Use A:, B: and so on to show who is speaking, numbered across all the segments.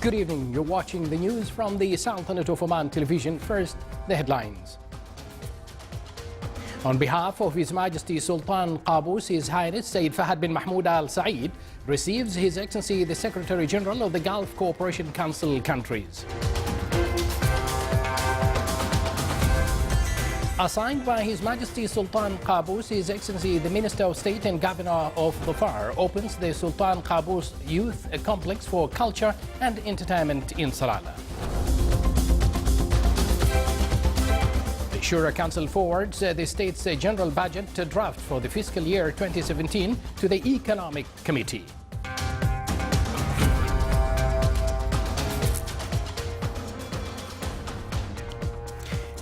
A: Good evening. You're watching the news from the Sultanate of Oman television. First, the headlines. On behalf of His Majesty Sultan Qaboos, His Highness Sayyid Fahad bin Mahmoud Al Saeed receives His Excellency the Secretary General of the Gulf Cooperation Council countries. Assigned by His Majesty Sultan Qaboos, His Excellency the Minister of State and Governor of Dhofar opens the Sultan Qaboos Youth Complex for Culture and Entertainment in Salalah. The Shura Council forwards the state's general budget draft for the fiscal year 2017 to the Economic Committee.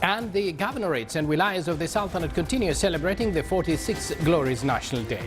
A: And the governorates and wilayas of the Sultanate continue celebrating the 46th Glorious National Day.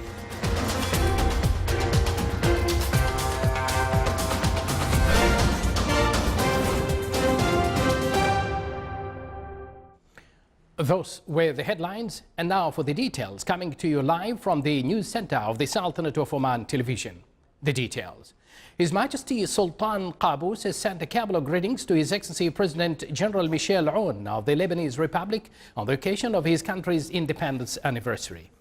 A: Those were the headlines, and now for the details, coming to you live from the news center of the Sultanate of Oman television. The details. His Majesty Sultan Qaboos has sent a cabal of greetings to His Excellency President General Michel Aoun of the Lebanese Republic on the occasion of his country's independence anniversary.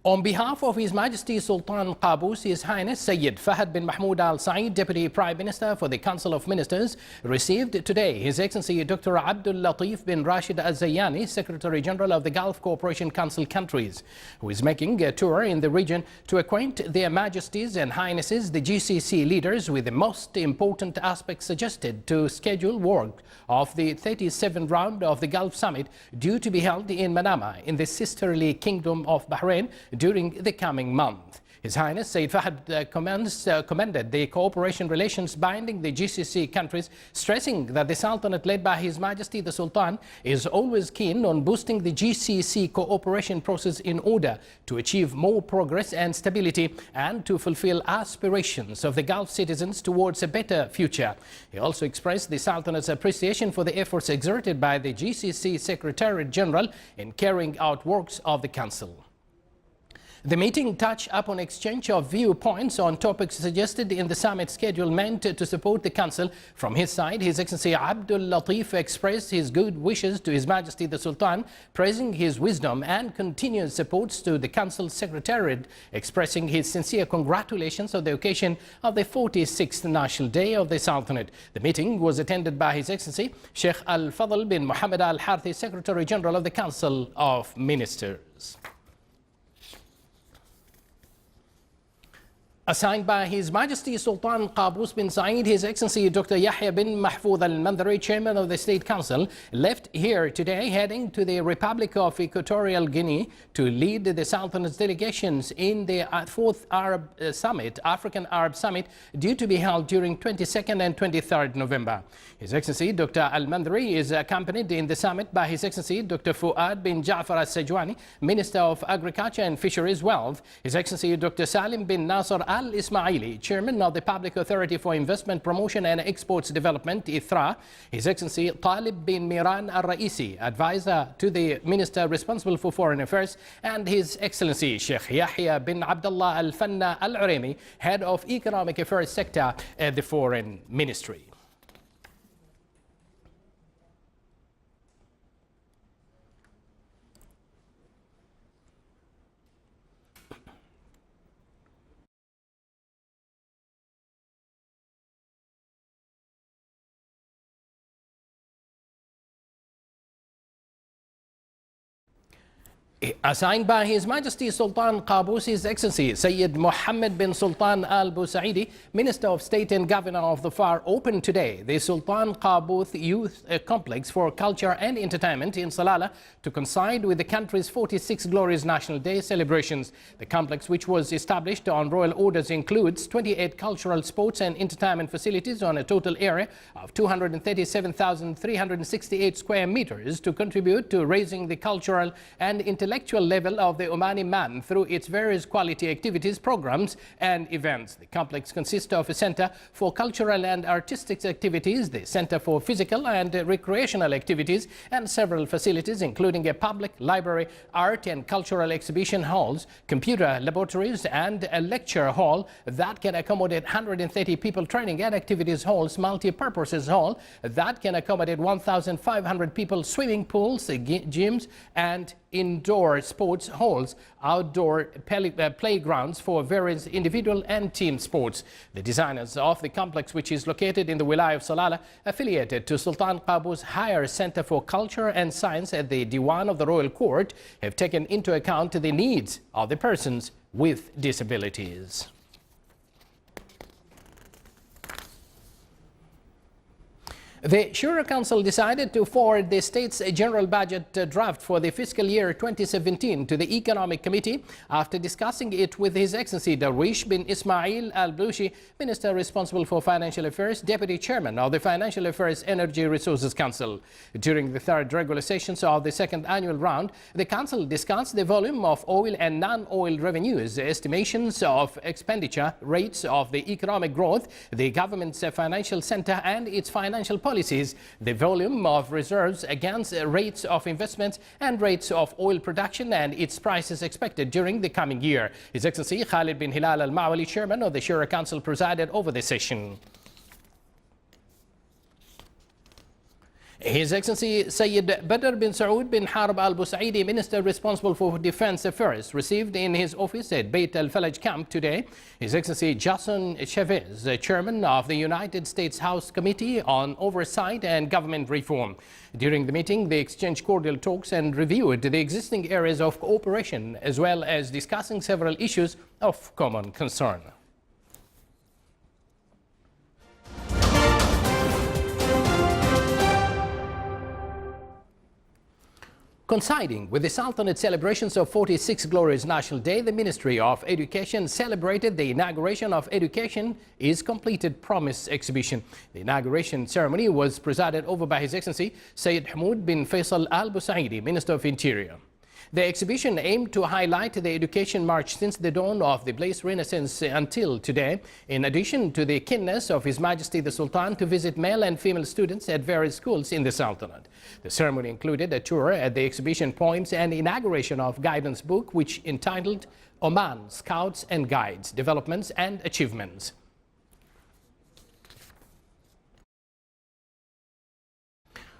A: On behalf of His Majesty Sultan Qaboos, His Highness Sayyid Fahad bin Mahmoud Al Saeed, Deputy Prime Minister for the Council of Ministers, received today His Excellency Dr. Abdul Latif bin Rashid Al Zayani, Secretary General of the Gulf Cooperation Council countries, who is making a tour in the region to acquaint Their Majesties and Highnesses, the GCC leaders, with the most important aspects suggested to schedule work of the 37th round of the Gulf Summit due to be held in Manama in the sisterly Kingdom of Bahrain during the coming month. His Highness Sayyid Fahad commended the cooperation relations binding the GCC countries, stressing that the Sultanate led by His Majesty the Sultan is always keen on boosting the GCC cooperation process in order to achieve more progress and stability and to fulfill aspirations of the Gulf citizens towards a better future. He also expressed the Sultanate's appreciation for the efforts exerted by the GCC Secretariat General in carrying out works of the Council. The meeting touched upon exchange of viewpoints on topics suggested in the summit schedule meant to support the Council. From his side, His Excellency Abdul Latif expressed his good wishes to His Majesty the Sultan, praising his wisdom and continued support to the Council Secretariat, expressing his sincere congratulations on the occasion of the 46th National Day of the Sultanate. The meeting was attended by His Excellency Sheikh Al-Fadl bin Mohammed Al-Harthi, Secretary General of the Council of Ministers. Assigned by His Majesty Sultan Qaboos bin Saeed, His Excellency Dr. Yahya bin Mahfouz Al-Mandari, Chairman of the State Council, left here today heading to the Republic of Equatorial Guinea to lead the Sultanate's delegations in the 4th African Arab Summit due to be held during 22nd and 23rd November. His Excellency Dr. Al-Mandari is accompanied in the summit by His Excellency Dr. Fuad bin Ja'far Al-Sajwani, Minister of Agriculture and Fisheries Wealth, His Excellency Dr. Salim bin Nasser Al-Ismaili, Chairman of the Public Authority for Investment Promotion and Exports Development, ITHRA, His Excellency Talib bin Miran Al-Raisi, Advisor to the Minister responsible for Foreign Affairs, and His Excellency Sheikh Yahya bin Abdullah Al-Fanna Al-Uremi, Head of Economic Affairs Sector at the Foreign Ministry. Assigned by His Majesty Sultan Qaboos, His Excellency Sayyid Mohammed bin Sultan Al Busaidi, Minister of State and Governor of Dhofar, opened today the Sultan Qaboos Youth Complex for Culture and Entertainment in Salalah to coincide with the country's 46th Glorious National Day celebrations. The complex, which was established on royal orders, includes 28 cultural, sports and entertainment facilities on a total area of 237,368 square meters to contribute to raising the cultural and intellectual intellectual level of the Omani man through its various quality activities, programs and events. The complex consists of a center for cultural and artistic activities, the center for physical and recreational activities, and several facilities including a public library, art and cultural exhibition halls, computer laboratories and a lecture hall that can accommodate 130 people, training and activities halls, multi-purposes hall that can accommodate 1,500 people, swimming pools, gyms and indoor sports halls, outdoor playgrounds for various individual and team sports. The designers of the complex, which is located in the Wilaya of Salalah, affiliated to Sultan Qaboos Higher Center for Culture and Science at the Diwan of the Royal Court, have taken into account the needs of the persons with disabilities. The Shura Council decided to forward the state's general budget draft for the fiscal year 2017 to the Economic Committee after discussing it with His Excellency Darwish bin Ismail Al-Blushi, Minister responsible for Financial Affairs, Deputy Chairman of the Financial Affairs Energy Resources Council. During the third regular sessions of the second annual round, the Council discussed the volume of oil and non-oil revenues, estimations of expenditure, rates of the economic growth, the government's financial center and its financial policies, the volume of reserves against rates of investments and rates of oil production and its prices expected during the coming year. His Excellency Khalid bin Hilal Al-Ma'wali, Chairman of the Shura Council, presided over the session. His Excellency Sayyid Badr bin Saud bin Harb Al Busaidi, Minister responsible for Defense Affairs, received in his office at Beit Al Falaj camp today His Excellency Jason Chavez, Chairman of the United States House Committee on Oversight and Government Reform. During the meeting, they exchanged cordial talks and reviewed the existing areas of cooperation, as well as discussing several issues of common concern. Coinciding with the Sultanate celebrations of 46 Glorious National Day, the Ministry of Education celebrated the inauguration of Education is Completed Promise exhibition. The inauguration ceremony was presided over by His Excellency Sayyid Hamoud bin Faisal Al Busaidi, Minister of Interior. The exhibition aimed to highlight the education march since the dawn of the Blaze Renaissance until today, in addition to the keenness of His Majesty the Sultan to visit male and female students at various schools in the Sultanate. The ceremony included a tour at the exhibition points and inauguration of guidance book, which entitled Oman Scouts and Guides, Developments and Achievements.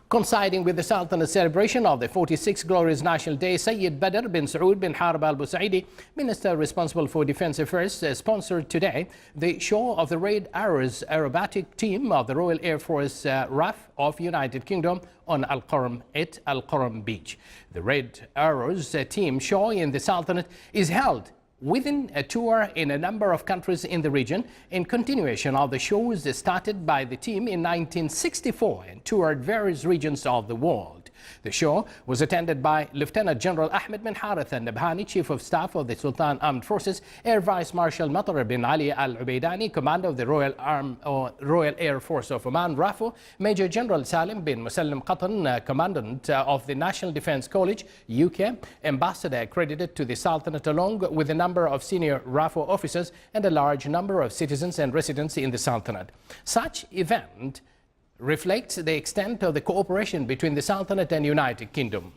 A: Coinciding with the Sultanate celebration of the 46th Glorious National Day, Sayyid Badr bin Saud bin Harb Al Busaidi, Minister responsible for Defense Affairs, sponsored today the show of the Red Arrows aerobatic team of the Royal Air Force RAF of United Kingdom on Al Quram at Al Quram Beach. The Red Arrows team show in the Sultanate is held within a tour in a number of countries in the region, in continuation of the shows started by the team in 1964 and toured various regions of the world. The show was attended by Lieutenant General Ahmed bin Harith al-Nabhani, Chief of Staff of the Sultan Armed Forces, Air Vice Marshal Matar bin Ali al-Ubaidani, Commander of the Royal Air Force of Oman, RAFO, Major General Salim bin Musallim Qatan, Commandant of the National Defense College, UK, Ambassador accredited to the Sultanate, along with a number of senior RAFO officers and a large number of citizens and residents in the Sultanate. Such event reflects the extent of the cooperation between the Sultanate and United Kingdom.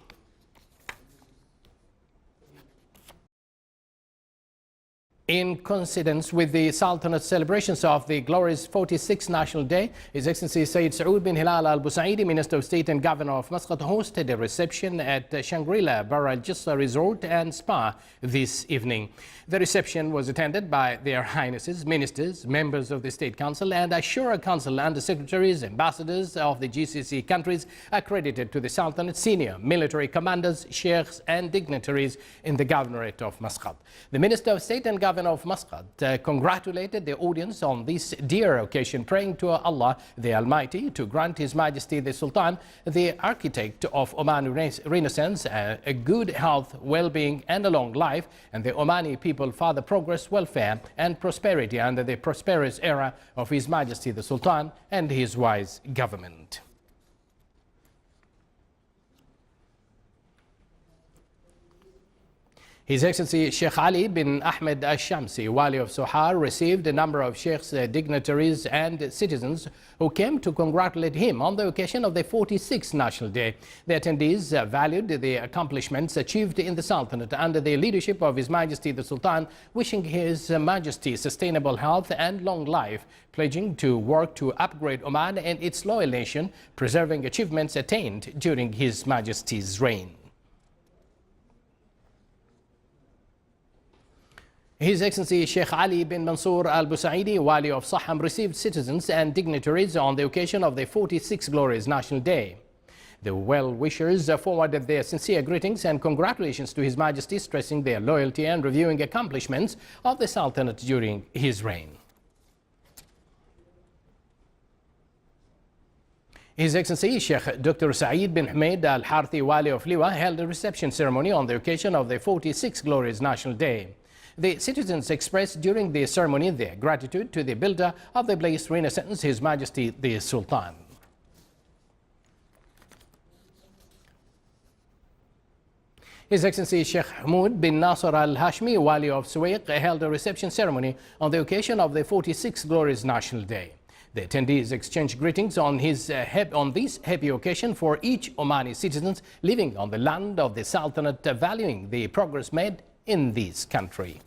A: In coincidence with the Sultanate celebrations of the glorious 46th National Day, His Excellency Sayyid Saud bin Hilal Al Busaidi, Minister of State and Governor of Muscat, hosted a reception at Shangri-La Bar Al Jissa Resort and Spa this evening. The reception was attended by Their Highnesses, ministers, members of the State Council and Shura Council undersecretaries, ambassadors of the GCC countries accredited to the Sultanate, senior military commanders, sheikhs and dignitaries in the Governorate of Muscat. The Minister of State and Governor of Muscat congratulated the audience on this dear occasion, praying to Allah the Almighty to grant His Majesty the Sultan, the architect of Oman Renaissance, a good health, well-being and a long life, and the Omani people further progress, welfare and prosperity under the prosperous era of His Majesty the Sultan and his wise government. His Excellency Sheikh Ali bin Ahmed al-Shamsi, Wali of Sohar, received a number of Sheikh's dignitaries and citizens who came to congratulate him on the occasion of the 46th National Day. The attendees valued the accomplishments achieved in the Sultanate under the leadership of His Majesty the Sultan, wishing His Majesty sustainable health and long life, pledging to work to upgrade Oman and its loyal nation, preserving achievements attained during His Majesty's reign. His Excellency Sheikh Ali bin Mansour al-Busaidi, Wali of Saham, received citizens and dignitaries on the occasion of the 46th Glorious National Day. The well-wishers forwarded their sincere greetings and congratulations to His Majesty, stressing their loyalty and reviewing accomplishments of the Sultanate during his reign. His Excellency Sheikh Dr. Saeed bin Hamid al-Harthi, Wali of Liwa, held a reception ceremony on the occasion of the 46th Glorious National Day. The citizens expressed during the ceremony their gratitude to the builder of the blessed Renaissance, His Majesty the Sultan. His Excellency Sheikh Hamoud bin Nasser al-Hashmi, Wali of Suwaiq, held a reception ceremony on the occasion of the 46th Glorious National Day. The attendees exchanged greetings on this happy occasion for each Omani citizens living on the land of the Sultanate, valuing the progress made in this country.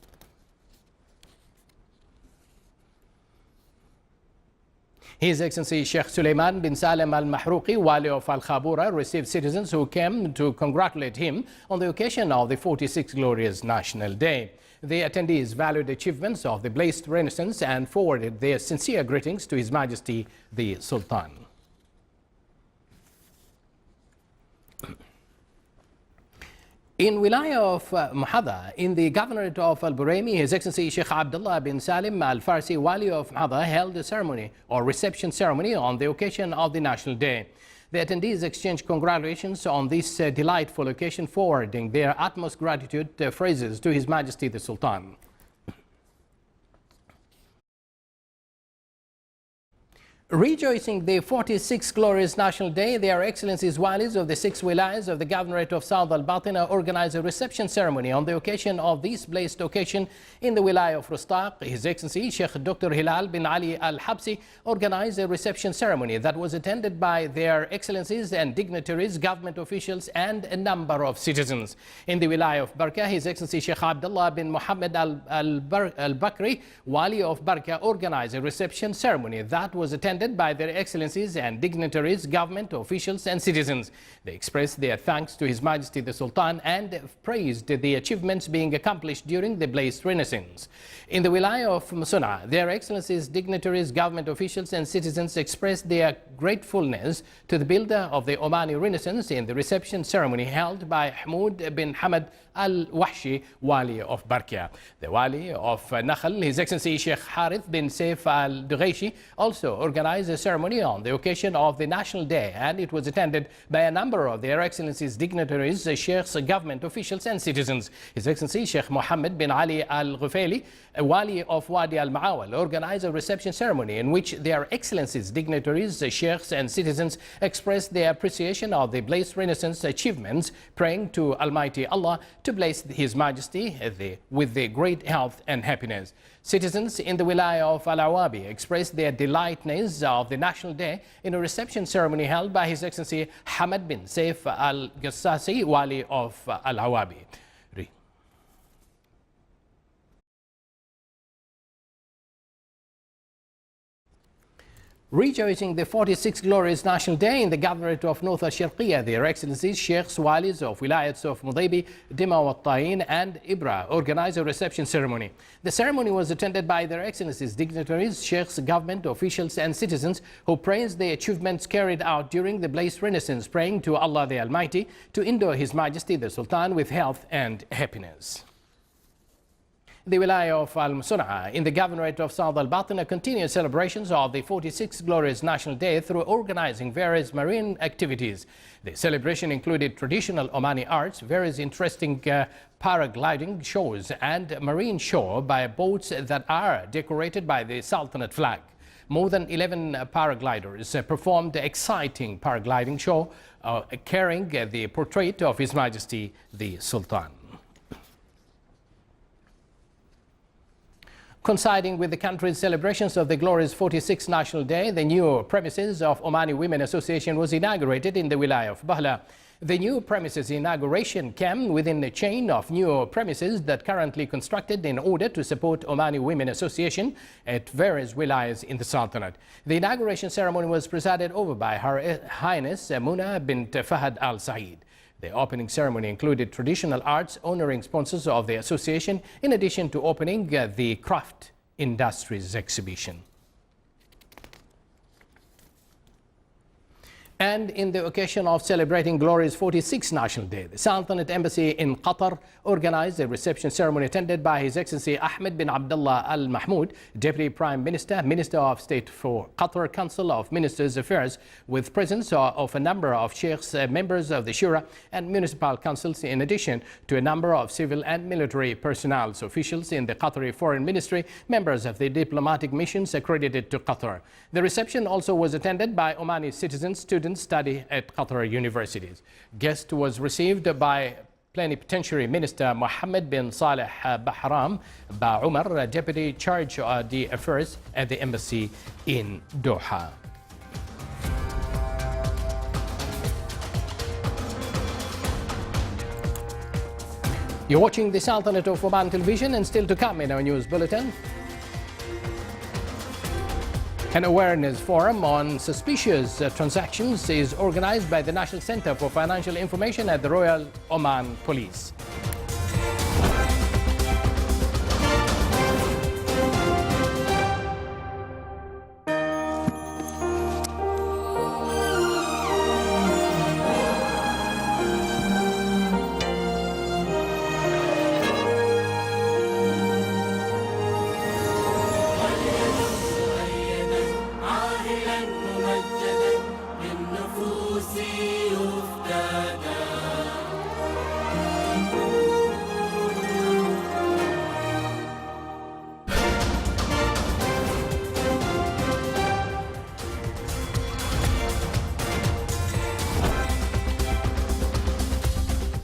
A: His Excellency Sheikh Suleiman bin Salem al-Mahrouqi, Wali of Al-Khabura, received citizens who came to congratulate him on the occasion of the 46th Glorious National Day. The attendees valued achievements of the blessed Renaissance and forwarded their sincere greetings to His Majesty the Sultan. In Wilaya of Muhadha, in the Governorate of Al-Buraimi, His Excellency Sheikh Abdullah bin Salim Al-Farsi, Wali of Muhadha, held a ceremony or reception ceremony on the occasion of the National Day. The attendees exchanged congratulations on this delightful occasion, forwarding their utmost gratitude phrases to His Majesty the Sultan. Rejoicing the 46th Glorious National Day, Their Excellencies Walis of the 6 wilayas of the Governorate of South Al-Batin organized a reception ceremony on the occasion of this blessed occasion in the wilaya of Rustaq. His Excellency Sheikh Dr. Hilal bin Ali Al-Habsi organized a reception ceremony that was attended by Their Excellencies and dignitaries, government officials and a number of citizens. In the wilaya of Barka, His Excellency Sheikh Abdullah bin Muhammad Al-Bakri, Wali of Barka, organized a reception ceremony that was attended by Their Excellencies and dignitaries, government officials and citizens. They expressed their thanks to His Majesty the Sultan and praised the achievements being accomplished during the blessed Renaissance. In the wilaya of Musuna, Their Excellencies, dignitaries, government officials and citizens expressed their gratefulness to the builder of the Omani Renaissance in the reception ceremony held by Hamoud bin Hamad al-Wahshi, Wali of Barkia. The Wali of Nakhal, His Excellency Sheikh Harith bin Saif al-Dughaishi, also organized a ceremony on the occasion of the National Day, and it was attended by a number of Their Excellencies, dignitaries, sheikhs, government officials and citizens. His Excellency Sheikh Mohammed bin Ali al-Ghufayli, Wali of Wadi al-Ma'awal, organized a reception ceremony in which Their Excellencies, dignitaries, sheikhs and citizens expressed their appreciation of the blessed Renaissance achievements, praying to Almighty Allah to bless His Majesty with the great health and happiness. Citizens in the wilaya of Al-Awabi expressed their delightness of the National Day in a reception ceremony held by His Excellency Hamad bin Saif al-Gassasi, Wali of Al-Awabi. Rejoicing the 46th Glorious National Day in the Governorate of North Al-Sharqiyya, Their Excellencies, Sheikhs, Walis of Wilayats of Mudaybi, Dima wa Tayin and Ibra organized a reception ceremony. The ceremony was attended by Their Excellencies, dignitaries, Sheikhs, government officials and citizens who praised the achievements carried out during the blessed Renaissance, praying to Allah the Almighty to endow His Majesty the Sultan with health and happiness. The Wilaya of Al-Musuna in the Governorate of South Al-Batin continued celebrations of the 46th Glorious National Day through organizing various marine activities. The celebration included traditional Omani arts, various interesting paragliding shows and marine show by boats that are decorated by the Sultanate flag. More than 11 paragliders performed the exciting paragliding show carrying the portrait of His Majesty the Sultan. Coinciding with the country's celebrations of the glorious 46th National Day, the new premises of Omani Women Association was inaugurated in the Wilaya of Bahla. The new premises inauguration came within the chain of new premises that currently constructed in order to support Omani Women Association at various wilayas in the Sultanate. The inauguration ceremony was presided over by Her Highness Muna bint Fahad Al Saeed. The opening ceremony included traditional arts honoring sponsors of the association, in addition to opening the craft industries exhibition. And in the occasion of celebrating Glory's 46th National Day, the Sultanate Embassy in Qatar organized a reception ceremony attended by His Excellency Ahmed bin Abdullah Al Mahmoud, Deputy Prime Minister, Minister of State for Qatar Council of Ministers' Affairs, with presence of a number of sheikhs, members of the Shura and municipal councils, in addition to a number of civil and military personnel, officials in the Qatari Foreign Ministry, members of the diplomatic missions accredited to Qatar. The reception also was attended by Omani citizens, students, study at Qatar universities. Guest was received by Plenipotentiary Minister Mohammed bin Saleh Bahram Ba Umar, Deputy Charge of the Affairs at the Embassy in Doha. You're watching the Sultanate of Oman television, and still to come in our news bulletin, an awareness forum on suspicious transactions is organized by the National Center for Financial Information at the Royal Oman Police.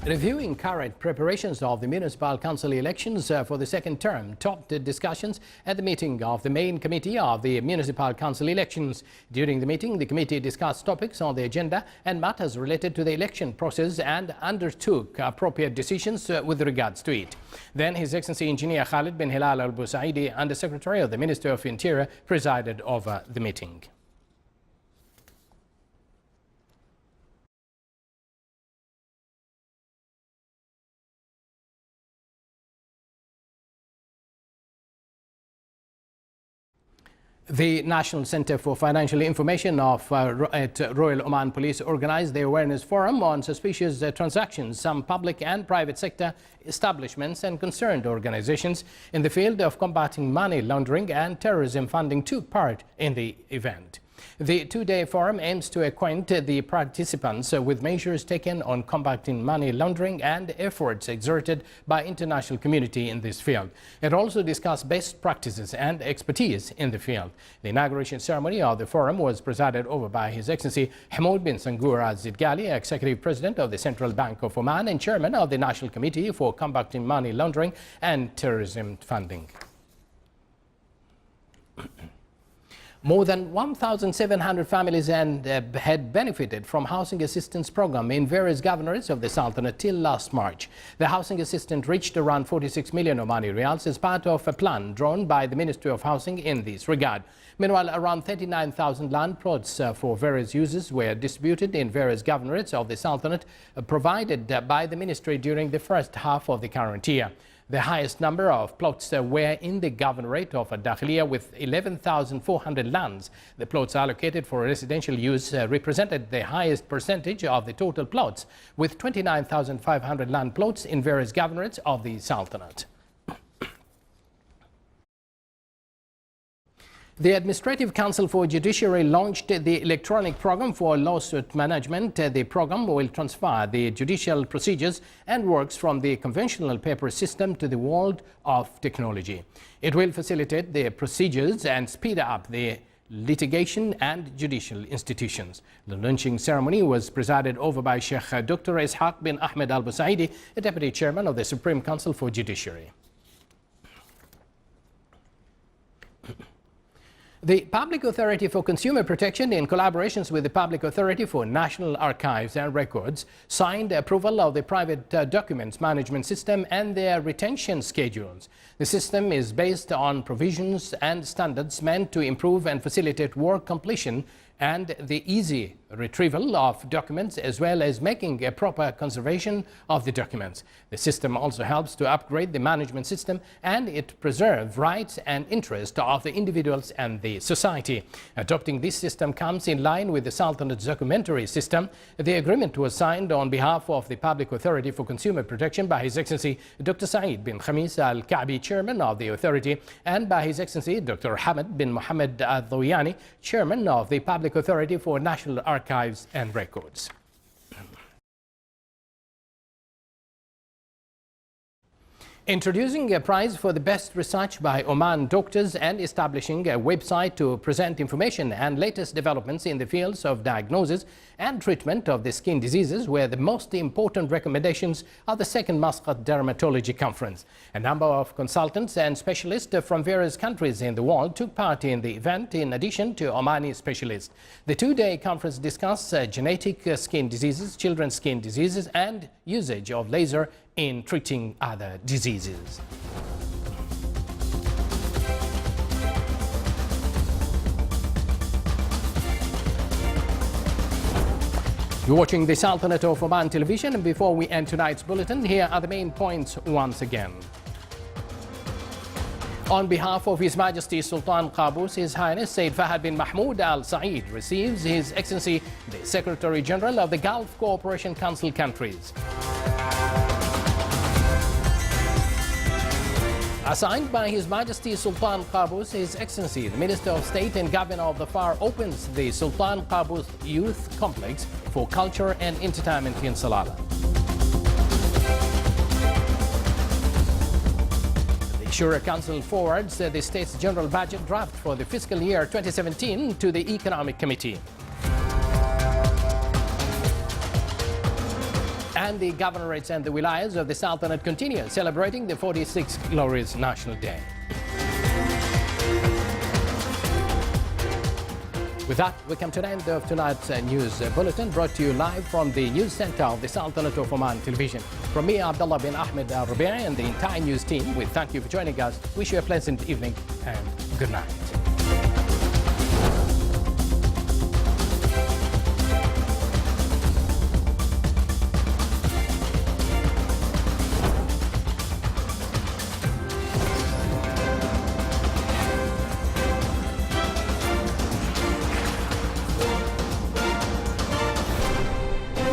A: Reviewing current preparations of the municipal council elections for the second term topped discussions at the meeting of the main committee of the municipal council elections. During the meeting, the committee discussed topics on the agenda and matters related to the election process and undertook appropriate decisions with regards to it. Then His Excellency Engineer Khalid bin Hilal Al Busaidi, Undersecretary of the Ministry of Interior, presided over the meeting. The National Center for Financial Information at Royal Oman Police organized the awareness forum on suspicious transactions. Some public and private sector establishments and concerned organizations in the field of combating money laundering and terrorism funding took part in the event. The two-day forum aims to acquaint the participants with measures taken on combating money laundering and efforts exerted by international community in this field. It also discussed best practices and expertise in the field. The inauguration ceremony of the forum was presided over by His Excellency Hamoud bin Sangur Al-Zidgali, Executive President of the Central Bank of Oman and Chairman of the National Committee for Combating Money Laundering and Terrorism Funding. More than 1,700 families had benefited from housing assistance program in various governorates of the Sultanate till last March. The housing assistance reached around 46 million Omani Riyals as part of a plan drawn by the Ministry of Housing in this regard. Meanwhile, around 39,000 land plots for various uses were distributed in various governorates of the Sultanate, provided by the ministry during the first half of the current year. The highest number of plots were in the governorate of Dakhiliya with 11,400 lands. The plots allocated for residential use represented the highest percentage of the total plots, with 29,500 land plots in various governorates of the Sultanate. The Administrative Council for Judiciary launched the electronic program for lawsuit management. The program will transfer the judicial procedures and works from the conventional paper system to the world of technology. It will facilitate the procedures and speed up the litigation and judicial institutions. The launching ceremony was presided over by Sheikh Dr. Ishaq bin Ahmed Al Busaidi, the Deputy Chairman of the Supreme Council for Judiciary. The Public Authority for Consumer Protection, in collaborations with the Public Authority for National Archives and Records, signed approval of the private documents management system and their retention schedules. The system is based on provisions and standards meant to improve and facilitate work completion and the easy retrieval of documents, as well as making a proper conservation of the documents. The system also helps to upgrade the management system, and it preserves rights and interests of the individuals and the society. Adopting this system comes in line with the Sultanate's documentary system. The agreement was signed on behalf of the Public Authority for Consumer Protection by His Excellency Dr. Saeed bin Khamis Al-Ka'bi, Chairman of the Authority, and by His Excellency Dr. Hamad bin Mohammed Al-Dhawiyani, Chairman of the Public Authority for National Archives and Records. Introducing a prize for the best research by Oman doctors and establishing a website to present information and latest developments in the fields of diagnosis and treatment of the skin diseases were the most important recommendations of the second Muscat Dermatology Conference. A number of consultants and specialists from various countries in the world took part in the event, in addition to Omani specialists. The two-day conference discussed genetic skin diseases, children's skin diseases, and usage of laser in treating other diseases. You're watching the Sultanate of Oman television, and before we end tonight's bulletin, here are the main points once again. On behalf of His Majesty Sultan Qaboos, His Highness Sayyid Fahad bin Mahmoud Al Saeed receives His Excellency the Secretary General of the Gulf Cooperation Council countries. Assigned by His Majesty Sultan Qaboos, His Excellency the Minister of State and Governor of the FAR opens the Sultan Qaboos Youth Complex for Culture and Entertainment in Salalah. The Shura Council forwards the State's General Budget draft for the fiscal year 2017 to the Economic Committee. And the governorates and the wilayas of the Sultanate continue celebrating the 46th Glorious National Day. With that, we come to the end of tonight's news bulletin, brought to you live from the news center of the Sultanate of Oman television. From me, Abdullah bin Ahmed Al-Rubi'i, and the entire news team, we thank you for joining us. Wish you a pleasant evening and good night.